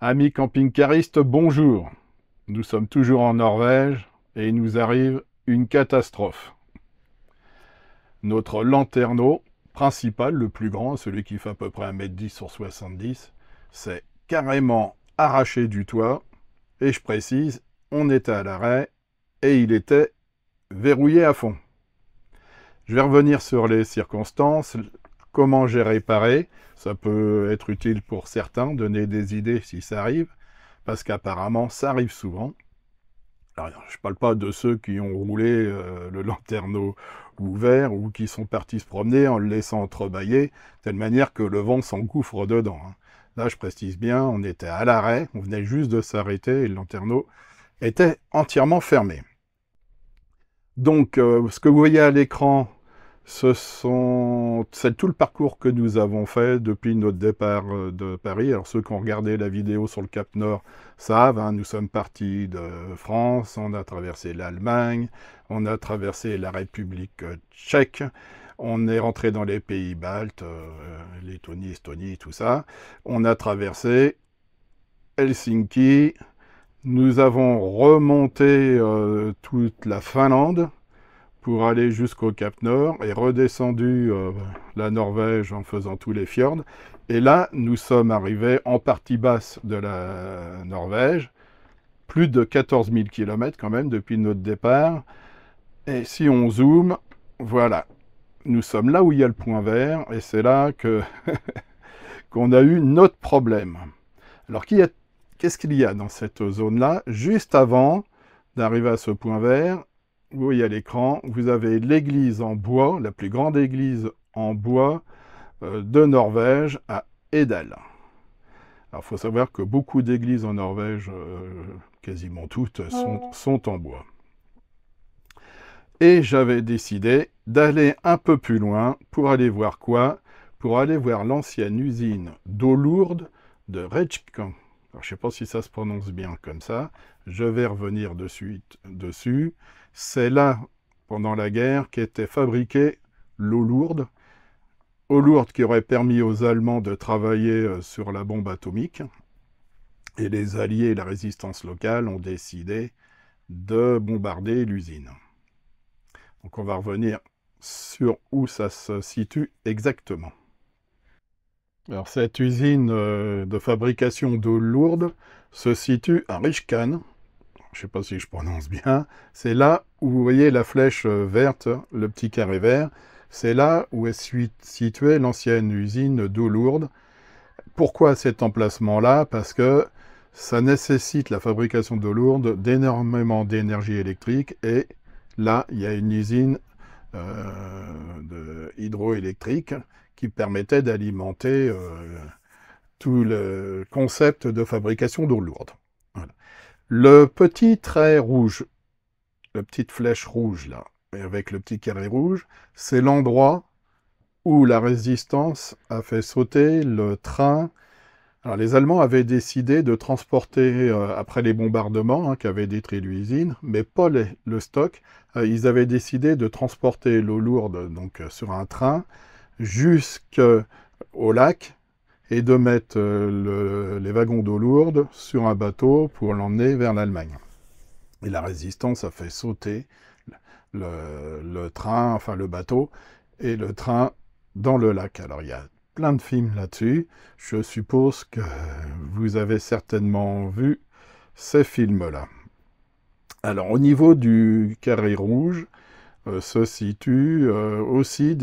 Amis camping-caristes, bonjour. Nous sommes toujours en Norvège et il nous arrive une catastrophe. Notre lanterneau principal, le plus grand, celui qui fait à peu près 1,10 m sur 70, s'est carrément arraché du toit. Et je précise, on était à l'arrêt et il était verrouillé à fond. Je vais revenir sur les circonstances, comment j'ai réparé. Ça peut être utile pour certains, donner des idées si ça arrive, parce qu'apparemment ça arrive souvent. Alors, je ne parle pas de ceux qui ont roulé le lanterneau ouvert ou qui sont partis se promener en le laissant entrebâillé, de telle manière que le vent s'engouffre dedans. Là, je précise bien, on était à l'arrêt, on venait juste de s'arrêter et le lanterneau était entièrement fermé. Donc, ce que vous voyez à l'écran, c'est tout le parcours que nous avons fait depuis notre départ de Paris. Alors ceux qui ont regardé la vidéo sur le Cap Nord savent, nous sommes partis de France, on a traversé l'Allemagne, on a traversé la République tchèque, on est rentré dans les pays baltes, Lettonie, Estonie, tout ça. On a traversé Helsinki, nous avons remonté toute la Finlande, pour aller jusqu'au Cap Nord et redescendu la Norvège en faisant tous les fjords. Et là, nous sommes arrivés en partie basse de la Norvège, plus de 14 000 km quand même depuis notre départ. Et si on zoome, voilà, nous sommes là où il y a le point vert et c'est là qu'on a eu notre problème. Alors, qu'est-ce qu'il y a dans cette zone-là? Juste avant d'arriver à ce point vert, vous voyez à l'écran, vous avez l'église en bois, la plus grande église en bois de Norvège à Edal. Alors il faut savoir que beaucoup d'églises en Norvège, quasiment toutes, sont en bois. Et j'avais décidé d'aller un peu plus loin pour aller voir quoi? Pour aller voir l'ancienne usine d'eau lourde de Rejkan. Je ne sais pas si ça se prononce bien comme ça, je vais revenir dessus. C'est là, pendant la guerre, qu'était fabriquée l'eau lourde qui aurait permis aux Allemands de travailler sur la bombe atomique. Et les Alliés et la résistance locale ont décidé de bombarder l'usine. Donc on va revenir sur où ça se situe exactement. Alors cette usine de fabrication d'eau lourde se situe à Rjukan. Je ne sais pas si je prononce bien. C'est là où vous voyez la flèche verte, le petit carré vert. C'est là où est située l'ancienne usine d'eau lourde. Pourquoi cet emplacement-là? Parce que ça nécessite la fabrication d'eau lourde d'énormément d'énergie électrique. Et là, il y a une usine hydroélectrique qui permettait d'alimenter tout le concept de fabrication d'eau lourde. Voilà. Le petit trait rouge, la petite flèche rouge là, avec le petit carré rouge, c'est l'endroit où la résistance a fait sauter le train. Alors les Allemands avaient décidé de transporter, après les bombardements qui avaient détruit l'usine, mais pas le stock, ils avaient décidé de transporter l'eau lourde donc, sur un train jusqu'au lac, et de mettre les wagons d'eau lourde sur un bateau pour l'emmener vers l'Allemagne. Et la résistance a fait sauter le train, enfin le bateau, et le train dans le lac. Alors il y a plein de films là-dessus. Je suppose que vous avez certainement vu ces films-là. Alors au niveau du carré rouge, se situe aussi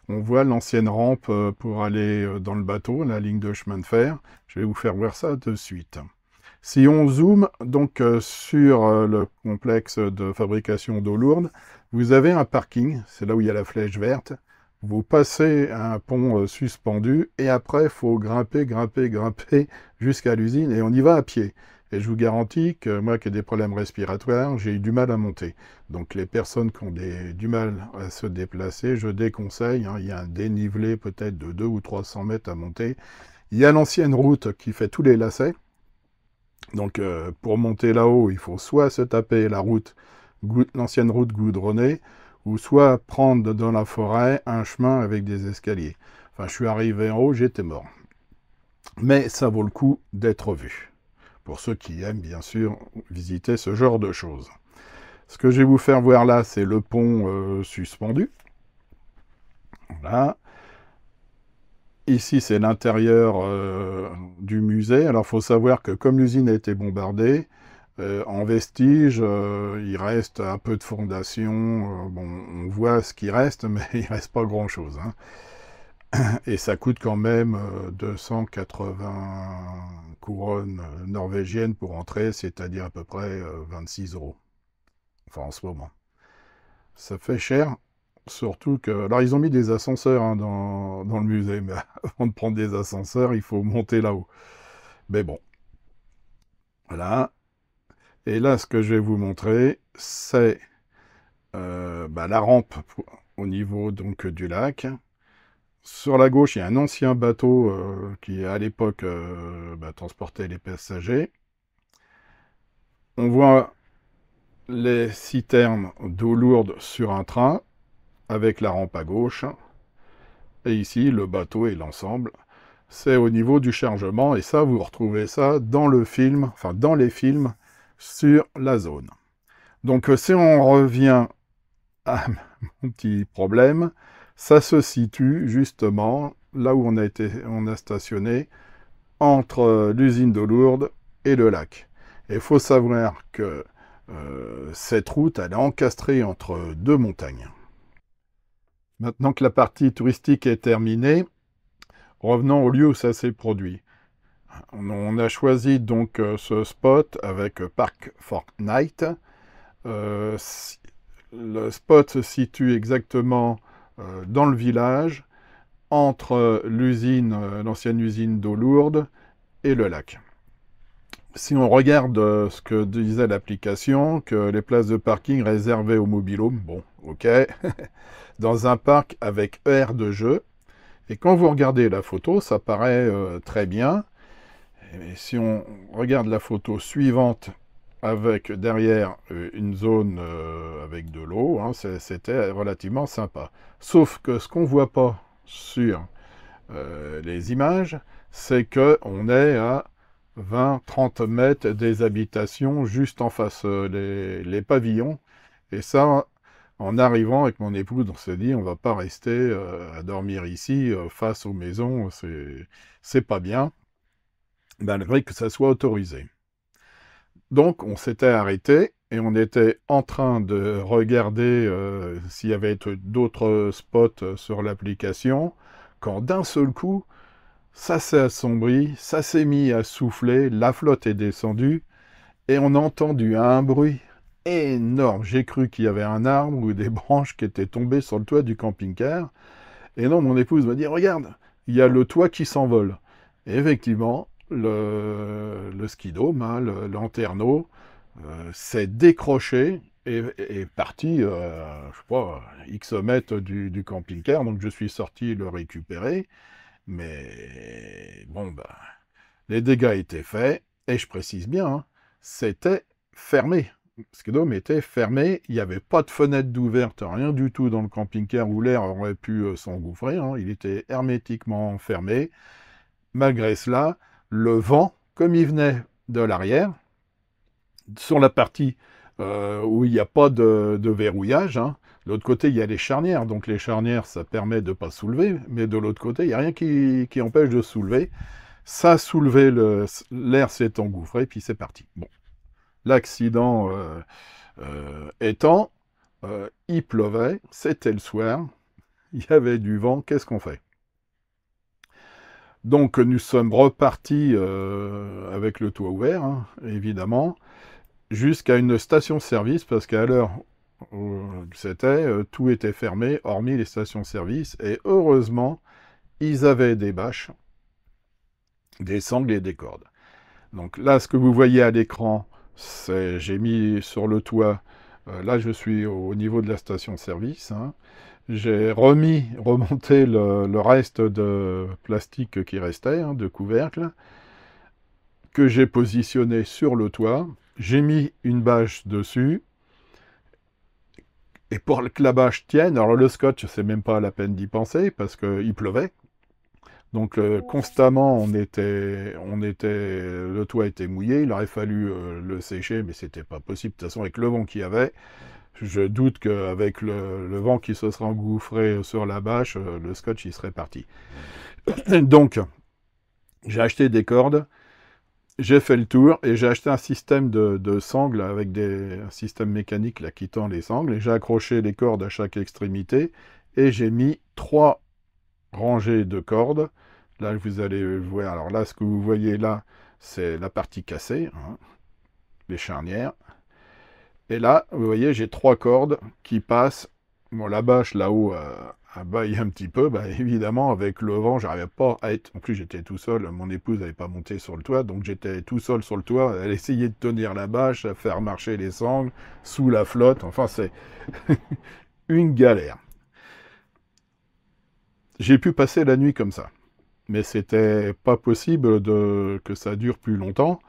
on voit l'ancienne rampe pour aller dans le bateau, la ligne de chemin de fer. Je vais vous faire voir ça de suite. Si on zoome donc sur le complexe de fabrication d'eau lourde, vous avez un parking, c'est là où il y a la flèche verte. Vous passez un pont suspendu et après, il faut grimper jusqu'à l'usine et on y va à pied. Et je vous garantis que moi qui ai des problèmes respiratoires, j'ai eu du mal à monter. Donc les personnes qui ont du mal à se déplacer, je déconseille. Il y a un dénivelé peut-être de 200 ou 300 mètres à monter. Il y a l'ancienne route qui fait tous les lacets. Donc pour monter là-haut, il faut soit se taper l'ancienne route goudronnée, ou soit prendre dans la forêt un chemin avec des escaliers. Enfin, je suis arrivé en haut, j'étais mort. mais ça vaut le coup d'être vu, pour ceux qui aiment bien sûr visiter ce genre de choses. Ce que je vais vous faire voir là, c'est le pont suspendu. Voilà. Ici, c'est l'intérieur du musée. Alors, il faut savoir que comme l'usine a été bombardée, en vestige, il reste un peu de fondation. Bon, on voit ce qui reste, mais il ne reste pas grand-chose, hein. Et ça coûte quand même 280 couronnes norvégiennes pour entrer, c'est-à-dire à peu près 26 €. Enfin, en ce moment. Ça fait cher. Surtout que... Alors, ils ont mis des ascenseurs hein, dans le musée, mais avant de prendre des ascenseurs, il faut monter là-haut. Mais bon, voilà. Et là, ce que je vais vous montrer, c'est la rampe au niveau donc, du lac. Sur la gauche, il y a un ancien bateau qui, à l'époque, transportait les passagers. On voit les citernes d'eau lourde sur un train, avec la rampe à gauche. Et ici, le bateau et l'ensemble, c'est au niveau du chargement. Et ça, vous retrouvez ça dans le film, enfin dans les films sur la zone. Donc, si on revient à mon petit problème, ça se situe justement là où on a stationné, entre l'usine d'eau lourde et le lac. Et il faut savoir que cette route, elle est encastrée entre deux montagnes. Maintenant que la partie touristique est terminée, revenons au lieu où ça s'est produit. On a choisi donc ce spot avec Park Fortnite. Le spot se situe exactement dans le village, entre l'usine, l'ancienne usine d'eau lourde, et le lac. Si on regarde ce que disait l'application, que les places de parking réservées aux mobilhomes, bon, ok, dans un parc avec aire de jeu, et quand vous regardez la photo, ça paraît très bien. Et si on regarde la photo suivante, avec derrière une zone avec de l'eau, hein, c'était relativement sympa. Sauf que ce qu'on ne voit pas sur les images, c'est qu'on est à 20-30 mètres des habitations juste en face, les pavillons. Et ça, en arrivant avec mon épouse, on s'est dit, on va pas rester à dormir ici, face aux maisons, c'est pas bien, malgré que ça soit autorisé. Donc, on s'était arrêté et on était en train de regarder s'il y avait d'autres spots sur l'application, quand d'un seul coup, ça s'est assombri, ça s'est mis à souffler, la flotte est descendue, et on a entendu un bruit énorme. J'ai cru qu'il y avait un arbre ou des branches qui étaient tombées sur le toit du camping-car. Et non, mon épouse m'a dit, regarde, il y a le toit qui s'envole. Et effectivement, le skidome, hein, le lanterneau, s'est décroché et est parti, je sais pas, X mètres du camping-car. Donc je suis sorti le récupérer. Mais bon, les dégâts étaient faits. Et je précise bien, hein, c'était fermé. Le skidome était fermé, il n'y avait pas de fenêtre d'ouverte, rien du tout dans le camping-car où l'air aurait pu s'engouffrer, hein. Il était hermétiquement fermé. Malgré cela, le vent, comme il venait de l'arrière, sur la partie où il n'y a pas de verrouillage, hein, de l'autre côté, il y a les charnières, donc les charnières, ça permet de ne pas soulever, mais de l'autre côté, il n'y a rien qui empêche de soulever. Ça a soulevé, l'air s'est engouffré, puis c'est parti. Bon. L'accident étant, il pleuvait, c'était le soir, il y avait du vent, qu'est-ce qu'on fait? Donc nous sommes repartis avec le toit ouvert, hein, évidemment, jusqu'à une station-service, parce qu'à l'heure où c'était, tout était fermé, hormis les stations-service, et heureusement, ils avaient des bâches, des sangles et des cordes. Donc là, ce que vous voyez à l'écran, j'ai mis sur le toit, là je suis au niveau de la station-service, hein. J'ai remonté le reste de plastique qui restait, hein, de couvercle, que j'ai positionné sur le toit. J'ai mis une bâche dessus, et pour que la bâche tienne, alors le scotch, c'est même pas la peine d'y penser, parce qu'il pleuvait. Donc constamment, le toit était mouillé, il aurait fallu le sécher, mais c'était pas possible. De toute façon, avec le vent qu'il y avait, je doute qu'avec le vent qui se serait engouffré sur la bâche, le scotch il serait parti. Donc, j'ai acheté des cordes, j'ai fait le tour et j'ai acheté un système de sangles avec un système mécanique là, qui tend les sangles. Et j'ai accroché les cordes à chaque extrémité et j'ai mis 3 rangées de cordes. Là, vous allez voir. Alors là, ce que vous voyez là, c'est la partie cassée, hein, les charnières. Et là, vous voyez, j'ai 3 cordes qui passent. Bon, la bâche là-haut baille un petit peu. Bah, évidemment, avec le vent, j'arrivais pas à être. En plus, j'étais tout seul. Mon épouse n'avait pas monté sur le toit, donc j'étais tout seul sur le toit. Elle essayait de tenir la bâche, à faire marcher les sangles sous la flotte. Enfin, c'est une galère. J'ai pu passer la nuit comme ça. Mais c'était pas possible que ça dure plus longtemps.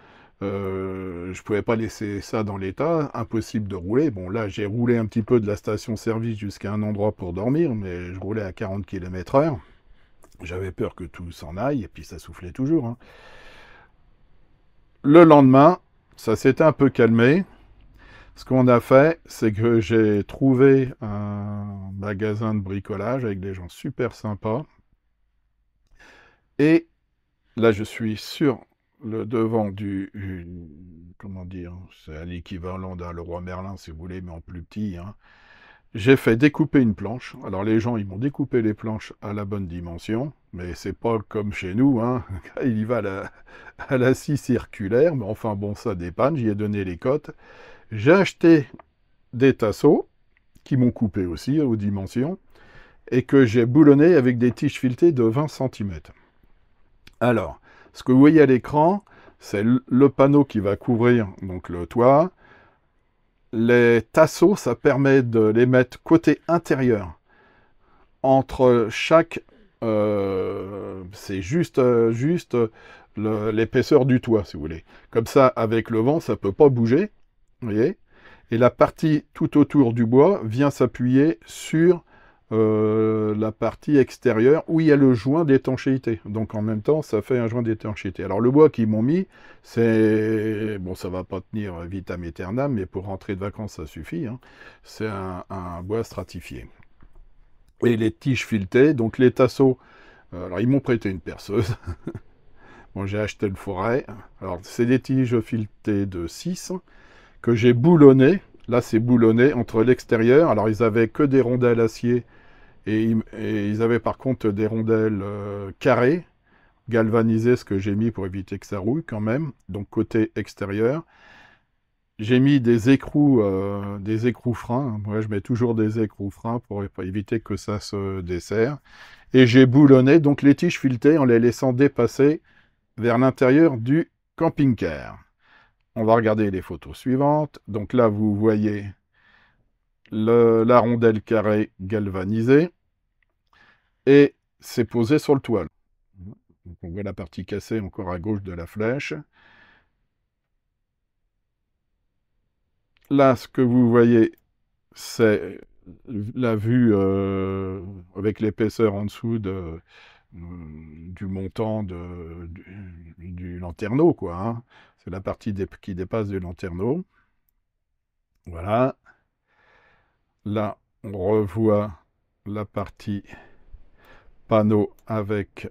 Je pouvais pas laisser ça dans l'état, impossible de rouler. Bon, là, j'ai roulé un petit peu de la station-service jusqu'à un endroit pour dormir, mais je roulais à 40 km/h. J'avais peur que tout s'en aille, et puis ça soufflait toujours, hein. Le lendemain, ça s'était un peu calmé. Ce qu'on a fait, c'est que j'ai trouvé un magasin de bricolage avec des gens super sympas. Et là, je suis sur le devant comment dire, c'est l'équivalent d'un Leroy Merlin, si vous voulez, mais en plus petit, hein. J'ai fait découper une planche. Alors les gens, ils m'ont découpé les planches à la bonne dimension, mais c'est pas comme chez nous, hein. Il y va à la scie circulaire, mais enfin bon, ça dépanne, j'y ai donné les cotes. J'ai acheté des tasseaux, qui m'ont coupé aussi aux dimensions, et que j'ai boulonné avec des tiges filetées de 20 cm. Alors, ce que vous voyez à l'écran, c'est le panneau qui va couvrir donc le toit. Les tasseaux, ça permet de les mettre côté intérieur. Entre chaque... c'est juste l'épaisseur du toit, si vous voulez. Comme ça, avec le vent, ça ne peut pas bouger. Vous voyez ? Et la partie tout autour du bois vient s'appuyer sur la partie extérieure où il y a le joint d'étanchéité. Donc en même temps, ça fait un joint d'étanchéité. Alors le bois qu'ils m'ont mis, c'est... Bon, ça va pas tenir vitam aeternam, mais pour rentrer de vacances, ça suffit, hein. C'est un bois stratifié. Et les tiges filetées, donc les tasseaux, alors ils m'ont prêté une perceuse. Bon, j'ai acheté le forêt. Alors c'est des tiges filetées de 6 que j'ai boulonnées. Là, c'est boulonné entre l'extérieur. Alors, ils avaient que des rondelles acier et ils avaient par contre des rondelles carrées, galvanisées, ce que j'ai mis pour éviter que ça rouille quand même. Donc, côté extérieur. J'ai mis des écrous freins. Moi, je mets toujours des écrous freins pour éviter que ça se desserre. Et j'ai boulonné donc les tiges filetées en les laissant dépasser vers l'intérieur du camping-car. On va regarder les photos suivantes. Donc là, vous voyez la rondelle carrée galvanisée et c'est posé sur le toit. Donc on voit la partie cassée encore à gauche de la flèche. Là, ce que vous voyez, c'est la vue avec l'épaisseur en dessous du montant du lanterneau, quoi, hein. C'est la partie qui dépasse du lanterneau. Voilà. Là, on revoit la partie panneau avec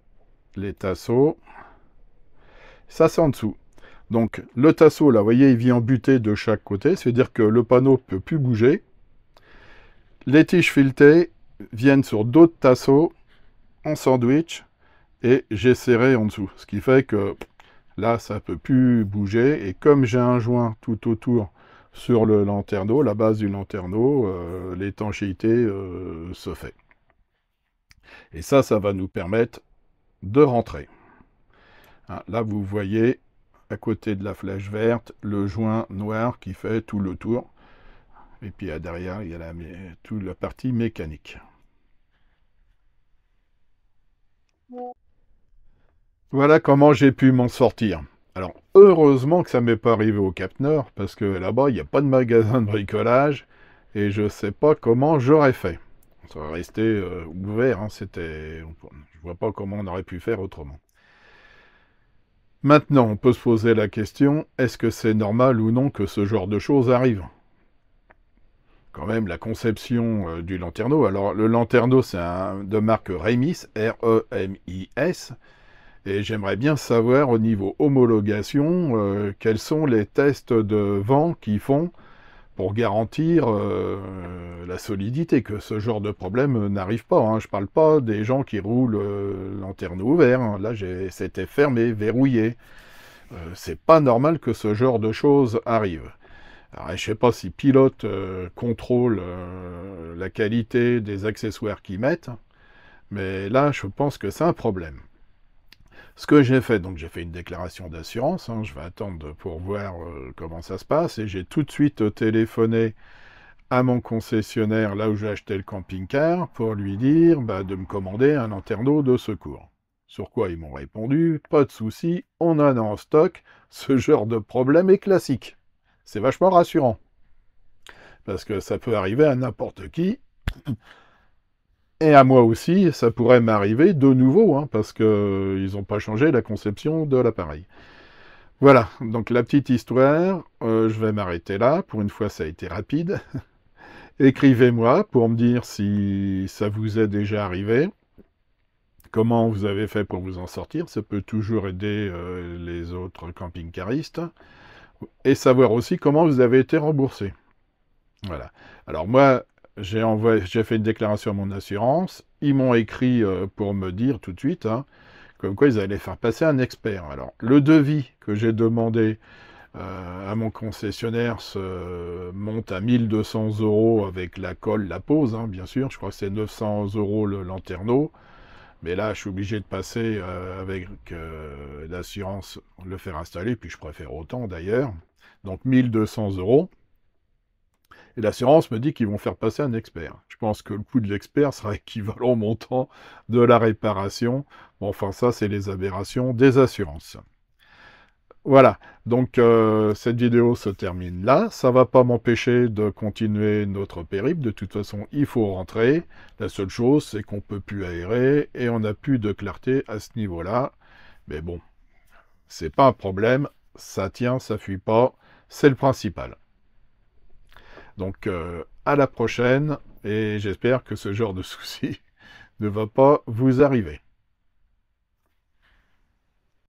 les tasseaux. Ça, c'est en dessous. Donc, le tasseau, là, vous voyez, il vient buter de chaque côté. C'est-à-dire que le panneau ne peut plus bouger. Les tiges filetées viennent sur d'autres tasseaux en sandwich et j'ai serré en dessous. Ce qui fait que là, ça ne peut plus bouger. Et comme j'ai un joint tout autour sur le lanterneau, la base du lanterneau, l'étanchéité se fait. Et ça va nous permettre de rentrer. Hein, là, vous voyez, à côté de la flèche verte, le joint noir qui fait tout le tour. Et puis derrière, il y a toute la partie mécanique. Voilà comment j'ai pu m'en sortir. Alors, heureusement que ça ne m'est pas arrivé au Cap-Nord, parce que là-bas, il n'y a pas de magasin de bricolage, et je ne sais pas comment j'aurais fait. Ça va rester ouvert, hein, je vois pas comment on aurait pu faire autrement. Maintenant, on peut se poser la question, est-ce que c'est normal ou non que ce genre de choses arrive? Quand même, la conception du lanterneau. Alors, le lanterneau, c'est de marque Remis, R-E-M-I-S, et j'aimerais bien savoir, au niveau homologation, quels sont les tests de vent qu'ils font pour garantir la solidité, que ce genre de problème n'arrive pas. Hein. Je ne parle pas des gens qui roulent lanterneau ouvert. Hein. Là, c'était fermé, verrouillé. C'est pas normal que ce genre de choses arrive. Alors, je ne sais pas si pilote contrôle la qualité des accessoires qu'ils mettent, mais là, je pense que c'est un problème. Ce que j'ai fait, donc j'ai fait une déclaration d'assurance, hein, je vais attendre pour voir comment ça se passe, et j'ai tout de suite téléphoné à mon concessionnaire, là où j'ai acheté le camping-car, pour lui dire de me commander un lanterneau de secours. Sur quoi ils m'ont répondu, pas de souci, on en a en stock, ce genre de problème est classique. C'est vachement rassurant, parce que ça peut arriver à n'importe qui, et à moi aussi, ça pourrait m'arriver de nouveau, hein, parce qu'ils n'ont pas changé la conception de l'appareil. Voilà, donc la petite histoire, je vais m'arrêter là, pour une fois ça a été rapide. Écrivez-moi pour me dire si ça vous est déjà arrivé, comment vous avez fait pour vous en sortir, ça peut toujours aider les autres camping-caristes, et savoir aussi comment vous avez été remboursé. Voilà. Alors moi, j'ai fait une déclaration à mon assurance, ils m'ont écrit pour me dire tout de suite, hein, comme quoi ils allaient faire passer un expert. Alors, le devis que j'ai demandé à mon concessionnaire monte à 1200 € avec la colle, la pose, hein, bien sûr. Je crois que c'est 900 € le lanterneau. Mais là, je suis obligé de passer avec l'assurance, le faire installer, puis je préfère autant d'ailleurs. Donc 1200 €. Et l'assurance me dit qu'ils vont faire passer un expert. Je pense que le coût de l'expert sera équivalent au montant de la réparation. Bon, enfin, ça, c'est les aberrations des assurances. Voilà, donc cette vidéo se termine là. Ça ne va pas m'empêcher de continuer notre périple. De toute façon, il faut rentrer. La seule chose, c'est qu'on ne peut plus aérer et on n'a plus de clarté à ce niveau-là. Mais bon, c'est pas un problème. Ça tient, ça fuit pas. C'est le principal. Donc, à la prochaine, et j'espère que ce genre de souci ne va pas vous arriver.